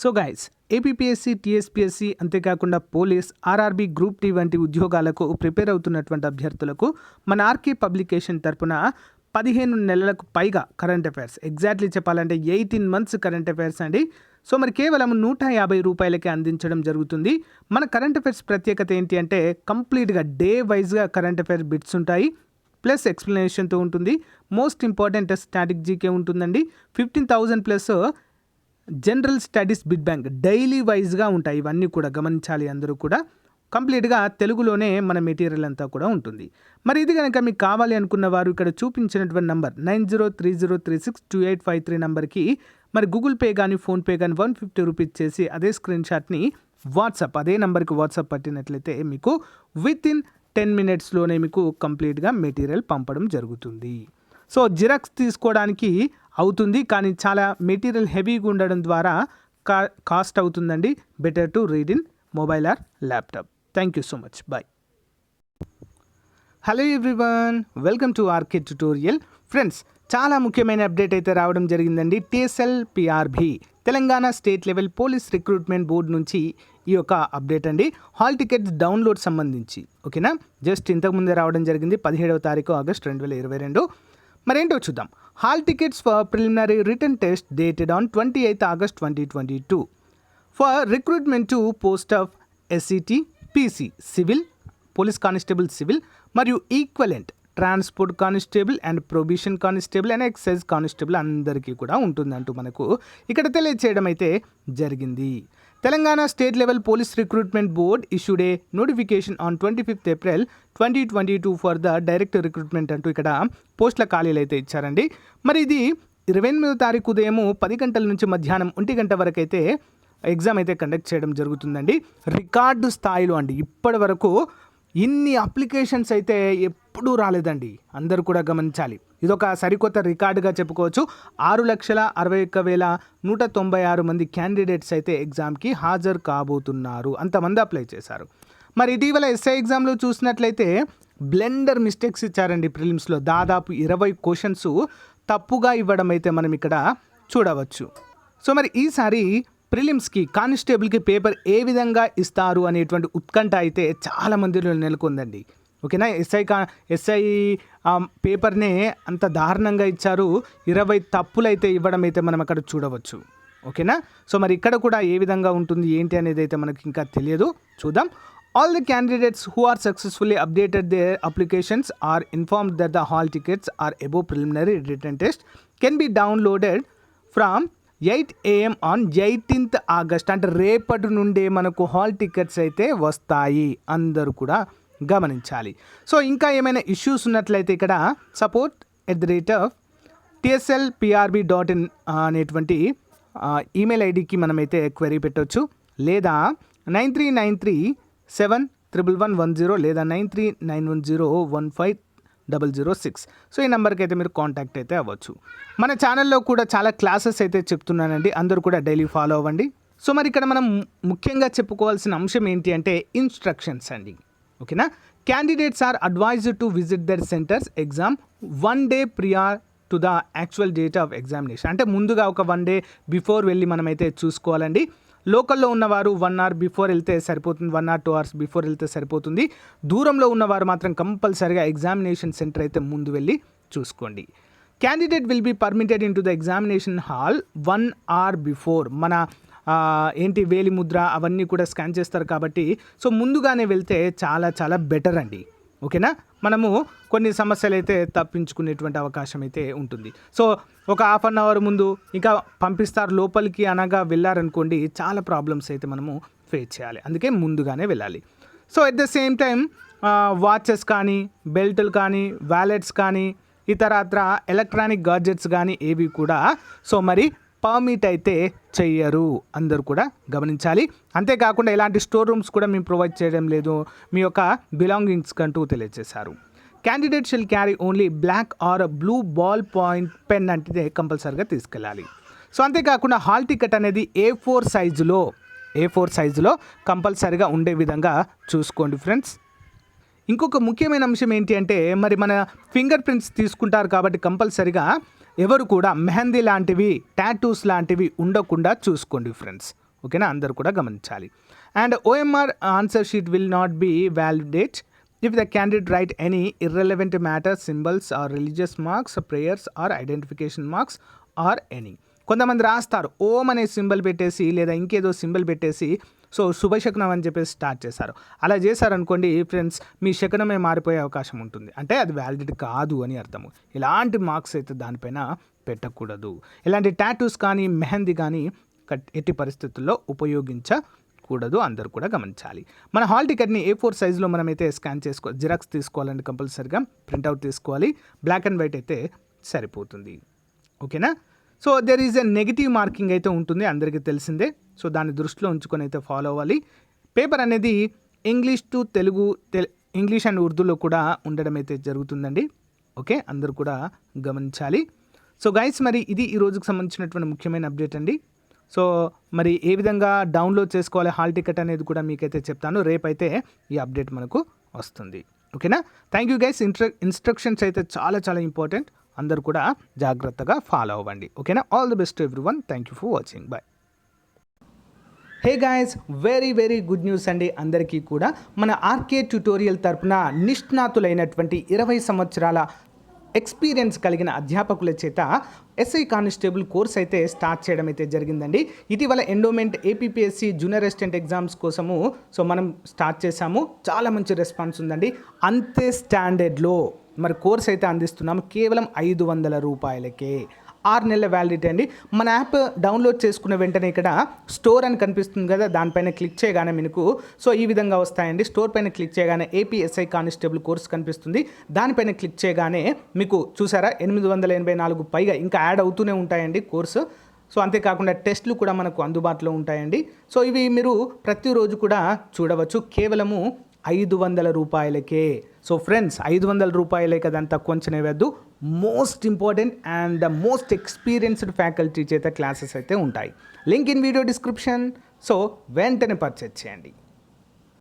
So guys, APPSC, TSPSC అంతేకాకుండా police, RRB, group tea వంటి ఉద్యోగాలకు ప్రిపేర్ అవుతున్నటువంటి అభ్యర్థులకు మన ఆర్కే పబ్లికేషన్ తరపున 15 నెలలకు పైగా కరెంట్ అఫైర్స్, ఎగ్జాక్ట్లీ చెప్పాలంటే 18 మంత్స్ కరెంట్ అఫైర్స్ అండి. సో మరి కేవలం 150 రూపాయలకే అందించడం జరుగుతుంది. మన కరెంట్ అఫైర్స్ ప్రత్యేకత ఏంటి అంటే కంప్లీట్గా డే వైజ్గా కరెంట్ అఫైర్ బిట్స్ ఉంటాయి, ప్లస్ ఎక్స్ప్లెనేషన్తో ఉంటుంది. మోస్ట్ ఇంపార్టెంట్ స్టాటిక్ జీకే ఉంటుందండి. 15,000 plus general studies bit bank daily వైజ్గా ఉంటాయి. ఇవన్నీ కూడా గమనించాలి అందరూ కూడా. కంప్లీట్గా తెలుగులోనే మన మెటీరియల్ అంతా కూడా ఉంటుంది. మరి ఇది కనుక మీకు కావాలి అనుకున్న వారు ఇక్కడ చూపించినటువంటి నంబర్ 9030362853 నంబర్కి మరి గూగుల్ పే కానీ ఫోన్పే కానీ 150 రూపీస్ చేసి అదే స్క్రీన్ షాట్ని అదే నంబర్కి వాట్సాప్ పట్టినట్లయితే మీకు విత్ ఇన్ 10 మినిట్స్లోనే మీకు కంప్లీట్గా మెటీరియల్ పంపడం జరుగుతుంది. సో జిరాక్స్ తీసుకోవడానికి అవుతుంది, కానీ చాలా మెటీరియల్ హెవీగా ఉండడం ద్వారా కాస్ట్ అవుతుందండి. Better to read in mobile or laptop. Thank you so much. Bye. Hello everyone, welcome to RK tutorial. Friends, చాలా ముఖ్యమైన అప్డేట్ అయితే రావడం జరిగిందండి. TSLPRB Telangana state level police recruitment board నుంచి ఈ యొక్క అప్డేట్ అండి. హాల్ టికెట్స్ డౌన్లోడ్ సంబంధించి ఓకేనా, జస్ట్ ఇంతకుముందే రావడం జరిగింది 17వ తారీఖు ఆగస్ట్ 2022. మరేంటో చూద్దాం. Hall tickets for preliminary written test dated on 28th August 2022 for recruitment to post of SCT, PC civil, police constable civil మరియు equivalent transport constable and prohibition constable and excise constable అందరికీ కూడా ఉంటుందంటూ మనకు ఇక్కడ తెలియజేయడం అయితే జరిగింది. Telangana state level police recruitment board issued a notification on 25th April 2022 for the direct recruitment అంటూ ఇక్కడ పోస్టుల ఖాళీలు అయితే ఇచ్చారండి. మరి ఇది 28వ తారీఖు ఉదయం 10 గంటల నుంచి మధ్యాహ్నం 1 గంట వరకు అయితే ఎగ్జామ్ అయితే కండక్ట్ చేయడం జరుగుతుందండి. రికార్డు స్థాయిలో అండి, ఇప్పటి వరకు ఇన్ని అప్లికేషన్స్ అయితే ఎప్పుడూ రాలేదండి, అందరూ కూడా గమనించాలి. ఇదొక సరికొత్త రికార్డుగా చెప్పుకోవచ్చు. 6,61,196 మంది క్యాండిడేట్స్ అయితే ఎగ్జామ్కి హాజరు కాబోతున్నారు. అంతమంది అప్లై చేశారు. మరి ఇటీవల ఎస్ఐ ఎగ్జామ్లో చూసినట్లయితే బ్లెండర్ మిస్టేక్స్ ఇచ్చారండి. ప్రిలిమ్స్లో దాదాపు 20 క్వశ్చన్స్ తప్పుగా ఇవ్వడం అయితే మనం ఇక్కడ చూడవచ్చు. సో మరి ఈసారి ప్రిలిమ్స్కి కానిస్టేబుల్కి పేపర్ ఏ విధంగా ఇస్తారు అనేటువంటి ఉత్కంఠ అయితే చాలా మందిలో నెలకొందండి. ఓకేనా, ఎస్ఐ పేపర్నే అంత దారుణంగా ఇచ్చారు. 20 తప్పులు అయితే ఇవ్వడం అయితే మనం అక్కడ చూడవచ్చు. ఓకేనా, సో మరి ఇక్కడ కూడా ఏ విధంగా ఉంటుంది ఏంటి అనేది అయితే మనకి ఇంకా తెలియదు, చూద్దాం. All the candidates who are successfully updated their applications are informed that the hall tickets are above preliminary written test can be downloaded from 8 AM on 18th August. అంటే రేపటి నుండే మనకు హాల్ టికెట్స్ అయితే వస్తాయి, అందరూ కూడా గమనించాలి. సో ఇంకా ఏమైనా ఇష్యూస్ ఉన్నట్లయితే ఇక్కడ support@TSLPRB.in అనేటువంటి ఈమెయిల్ ఐడికి మనమైతే క్వెరీ పెట్టవచ్చు, లేదా 9393711110 లేదా 9391015006. సో ఈ నెంబర్కి అయితే మీరు కాంటాక్ట్ అయితే అవ్వచ్చు. మన ఛానల్లో కూడా చాలా క్లాసెస్ అయితే చెప్తున్నానండి, అందరూ కూడా డైలీ ఫాలో అవ్వండి. సో మరి ఇక్కడ మనం ముఖ్యంగా చెప్పుకోవాల్సిన అంశం ఏంటి అంటే ఇన్స్ట్రక్షన్స్ అండి. ఓకేనా, candidates are advised to visit their centres exam 1 day prior to the actual date of examination. అంటే ముందుగా ఒక 1 day బిఫోర్ వెళ్ళి మనమైతే చూసుకోవాలండి. లోకల్లో ఉన్నవారు 1 hour బిఫోర్ వెళ్తే సరిపోతుంది, 1 or 2 hours బిఫోర్ వెళ్తే సరిపోతుంది. దూరంలో ఉన్నవారు మాత్రం కంపల్సరీగా ఎగ్జామినేషన్ సెంటర్ అయితే ముందు వెళ్ళి చూసుకోండి. Candidate will be permitted in to the examination hall 1 hour before. మన ఏంటి వేలి ముద్ర అవన్నీ కూడా స్కాన్ చేస్తారు కాబట్టి సో ముందుగానే వెళ్తే చాలా చాలా బెటర్ అండి. ఓకేనా, మనము కొన్ని సమస్యలు అయితే తప్పించుకునేటువంటి అవకాశం అయితే ఉంటుంది. సో ఒక 1/2 hour ముందు ఇంకా పంపిస్తారు లోపలికి అనగా వెళ్ళారనుకోండి, చాలా ప్రాబ్లమ్స్ అయితే మనము ఫేస్ చేయాలి. అందుకే ముందుగానే వెళ్ళాలి. So at the same time watches కానీ, బెల్టులు కానీ, వ్యాలెట్స్ కానీ, ఇతరత్ర ఎలక్ట్రానిక్ గాడ్జెట్స్ కానీ ఏవి కూడా సో మరి పర్మిట్ అయితే చెయ్యరు, అందరూ కూడా గమనించాలి. అంతేకాకుండా ఎలాంటి స్టోర్ రూమ్స్ కూడా మేము ప్రొవైడ్ చేయడం లేదు, మీ యొక్క బిలాంగింగ్స్ కంటూ తెలియజేశారు. Candidate shall carry only black or blue ball point pen అంటే కంపల్సరీగా తీసుకెళ్ళాలి. సో అంతేకాకుండా హాల్ టికెట్ అనేది A4 సైజులో కంపల్సరీగా ఉండే విధంగా చూసుకోండి ఫ్రెండ్స్. ఇంకొక ముఖ్యమైన అంశం ఏంటి అంటే మరి మన ఫింగర్ ప్రింట్స్ తీసుకుంటారు కాబట్టి కంపల్సరీగా ఎవరు కూడా మెహందీ లాంటివి, టాటూస్ లాంటివి ఉండకుండా చూసుకోండి ఫ్రెండ్స్. ఓకేనా, అందరు కూడా గమనించాలి. And OMR answer sheet will not be validate if the candidate write any irrelevant matter, symbols or religious marks, prayers or identification marks or any. కొంతమంది రాస్తారు ఓం అనే సింబల్ పెట్టేసి లేదా ఇంకేదో సింబల్ పెట్టేసి సో శుభశకునం అని చెప్పేసి స్టార్ట్ చేశారు. అలా చేశారనుకోండి ఫ్రెండ్స్, మీ శకునమే మారిపోయే అవకాశం ఉంటుంది, అంటే అది వ్యాలిడిటీ కాదు అని అర్థము. ఇలాంటి మార్క్స్ అయితే దానిపైన పెట్టకూడదు. ఇలాంటి టాటూస్ కానీ మెహందీ కానీ ఎట్టి పరిస్థితుల్లో ఉపయోగించకూడదు, అందరూ కూడా గమనించాలి. మన హాల్ టికెట్ని A4 సైజులో మనమైతే స్కాన్ జిరాక్స్ తీసుకోవాలండి, కంపల్సరీగా ప్రింట్అవుట్ తీసుకోవాలి. బ్లాక్ అండ్ వైట్ అయితే సరిపోతుంది, ఓకేనా. So there is a negative marking అయితే ఉంటుంది, అందరికీ తెలిసిందే. సో దాన్ని దృష్టిలో ఉంచుకొని అయితే ఫాలో అవ్వాలి. పేపర్ అనేది English to Telugu, English and ఉర్దూలో కూడా ఉండడం అయితే జరుగుతుందండి, ఓకే, అందరూ కూడా గమనించాలి. సో గైస్, మరి ఇది ఈ రోజుకి సంబంధించినటువంటి ముఖ్యమైన అప్డేట్ అండి. సో మరి ఏ విధంగా డౌన్లోడ్ చేసుకోవాలి హాల్ టికెట్ అనేది కూడా మీకైతే చెప్తాను. రేపైతే ఈ అప్డేట్ మనకు వస్తుంది, ఓకేనా. Thank you guys. ఇన్స్ట్రక్షన్స్ అయితే చాలా చాలా ఇంపార్టెంట్, అందరూ కూడా జాగ్రత్తగా ఫాలో అవ్వండి, ఓకేనా. All the best to everyone. Thank you for watching. Bye. Hey guys, very very good news అండి అందరికీ కూడా. మన ఆర్కే ట్యుటోరియల్ తరపున నిష్ణాతులైనటువంటి 20 సంవత్సరాల ఎక్స్పీరియన్స్ కలిగిన అధ్యాపకుల చేత ఎస్ఐ కానిస్టేబుల్ కోర్స్ అయితే స్టార్ట్ చేయడం అయితే జరిగిందండి. ఇటీవల endowment APPSC junior assistant exams కోసము సో మనం స్టార్ట్ చేశాము. చాలా మంచి రెస్పాన్స్ ఉందండి. అంతే స్టాండర్డ్లో మరి కోర్స్ అయితే అందిస్తున్నాము కేవలం 500 రూపాయలకే. 6 నెలల వ్యాలిడిటీ అండి. మన యాప్ డౌన్లోడ్ చేసుకున్న వెంటనే ఇక్కడ స్టోర్ అని కనిపిస్తుంది కదా, దానిపైన క్లిక్ చేయగానే మీకు సో ఈ విధంగా వస్తాయండి. స్టోర్ పైన క్లిక్ చేయగానే APSI కానిస్టేబుల్ కోర్స్ కనిపిస్తుంది. దానిపైన క్లిక్ చేయగానే మీకు చూసారా 884 పైగా ఇంకా యాడ్ అవుతూనే ఉంటాయండి కోర్సు. సో అంతేకాకుండా టెస్టులు కూడా మనకు అందుబాటులో ఉంటాయండి. సో ఇవి మీరు ప్రతిరోజు కూడా చూడవచ్చు కేవలము 500 రూపాయలకే. సో ఫ్రెండ్స్, 500 రూపాయలే కదంతా కొంచెం వేయద్దు. Most important and most experienced faculty చేత క్లాసెస్ అయితే ఉంటాయి. Link in video description. So వెంటనే పర్చేజ్ చేయండి.